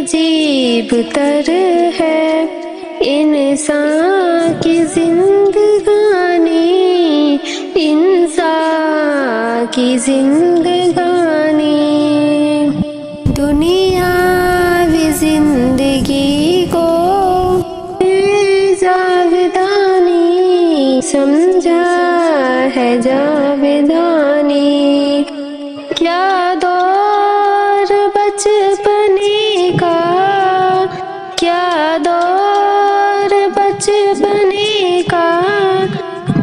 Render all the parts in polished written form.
عجیب تر ہے انسان کی زندگانی، انسان کی زندگانی۔ دنیاوی زندگی کو جاودانی سمجھا ہے جاودانی، کیا دور بچپنے کا، کیا دور بچپنے کا،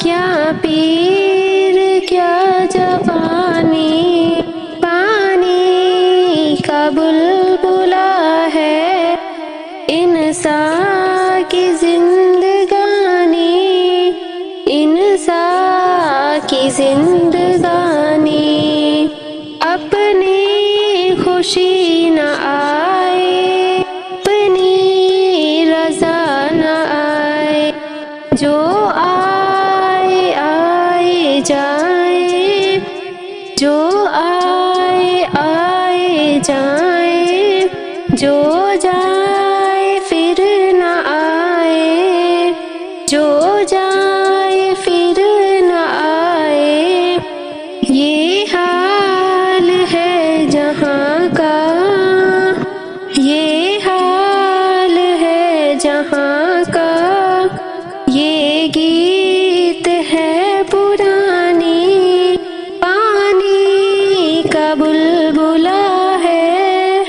کیا پیر کیا جوانی، پانی کا بلبلا ہے انسان کی زندگانی، انسان کی زندگانی۔ اپنی خوشی نہ آئے، اپنی رضا نہ آئے، جو آئے آئے جائے، جو آئے آئے جائے، جو جائے پھر نہ آئے، جو جائے پھر نہ آئے۔ یہ حال ہے جہاں کا، یہ حال ہے جہاں کا، یہ گیت ہے پرانی، پانی کا بلبلا ہے،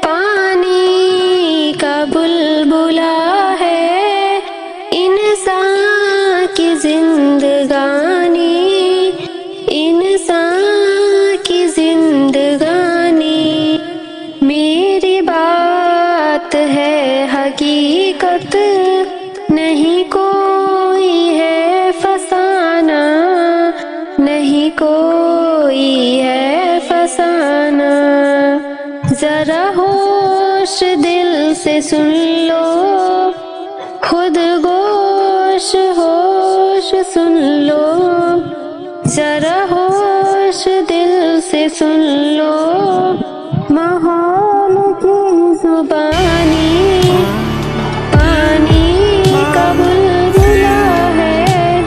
پانی کا بلبلا ہے انسان کی زندگانی، انسان کی زندگانی۔ میری بات ہے حقیقت، نہیں کوئی ہے فسانہ، نہیں کوئی ہے فسانہ۔ ذرا ہوش دل سے سن لو، خود گوش ہوش سن لو، ذرا ہوش دل سے سن لو، ماحول کی زبانی، پانی کا بلبلا ہے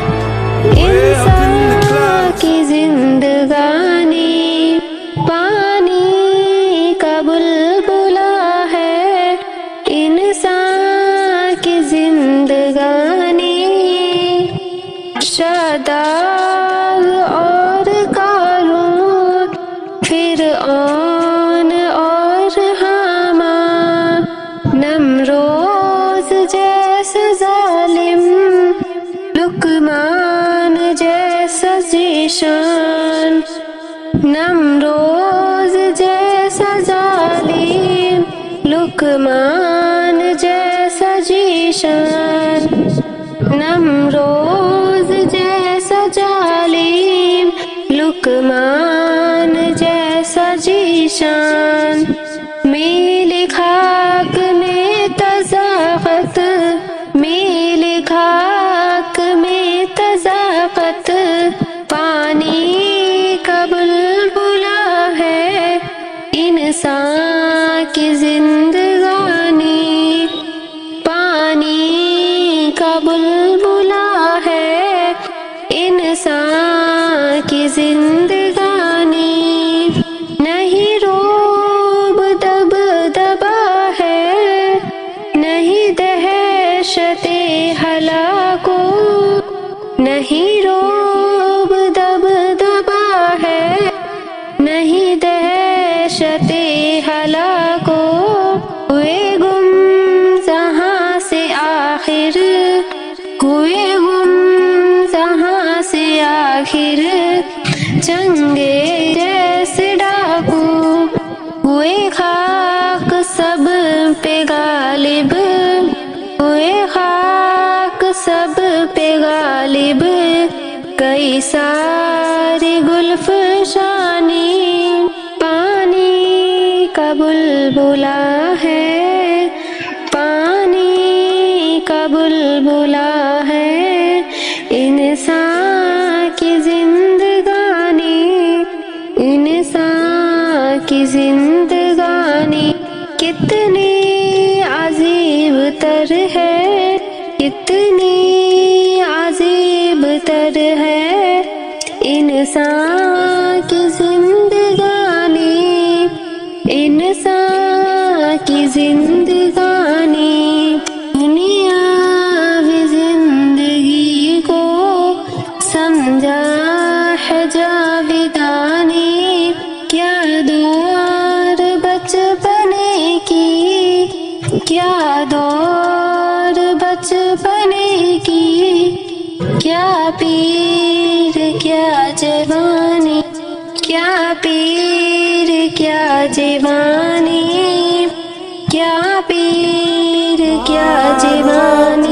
انسان کی زندگانی، پانی کا بلبلا ہے انسان کی زندگانی۔ شداد اور قارون، فرعون اور حامان، نمروز جیسا ظالم، لقمان جیسا ذیشان، نمروز جیسا ظالم، لقمان جیسا ذیشان، نمروز جیسا ظالم، لقمان جیسا ذیشان۔ میل خاک میں تضافت، میل خاک میں تضافت، پانی کا بلبلا ہے انسان کی زندگانی، پانی کا بلبلا ہے انسان کی زندگانی۔ نہیں روب دب دبا ہے، نہیں دہشت ہلاکو، نہیں روب دب دبا ہے، نہیں دہشت ہلاکو۔ ہوئے گم جہاں سے آخر، ہوئے گم جہاں سے آخر، چنگے جیسے ڈاکو، ہوئے خاک سب پہ غالب، ہوئے خاک سب پہ غالب، کئی سارے گلفشانی، پانی کا بلبلا ہے، پانی کا بلبلا ہے انسان کی زندگانی، انسان کی زندگانی۔ کتنی تر ہے، کتنی عجیب تر ہے انسان کی زندگانی، انسان کی زندگانی۔ دنیاوی زندگی کو سمجھا ہے جاویدانی، کیا دور بچپنے کی، کیا دور بچپنے کی، کیا پیر کیا جوانی، کیا پیر کیا جوانی، کیا پیر کیا جوانی۔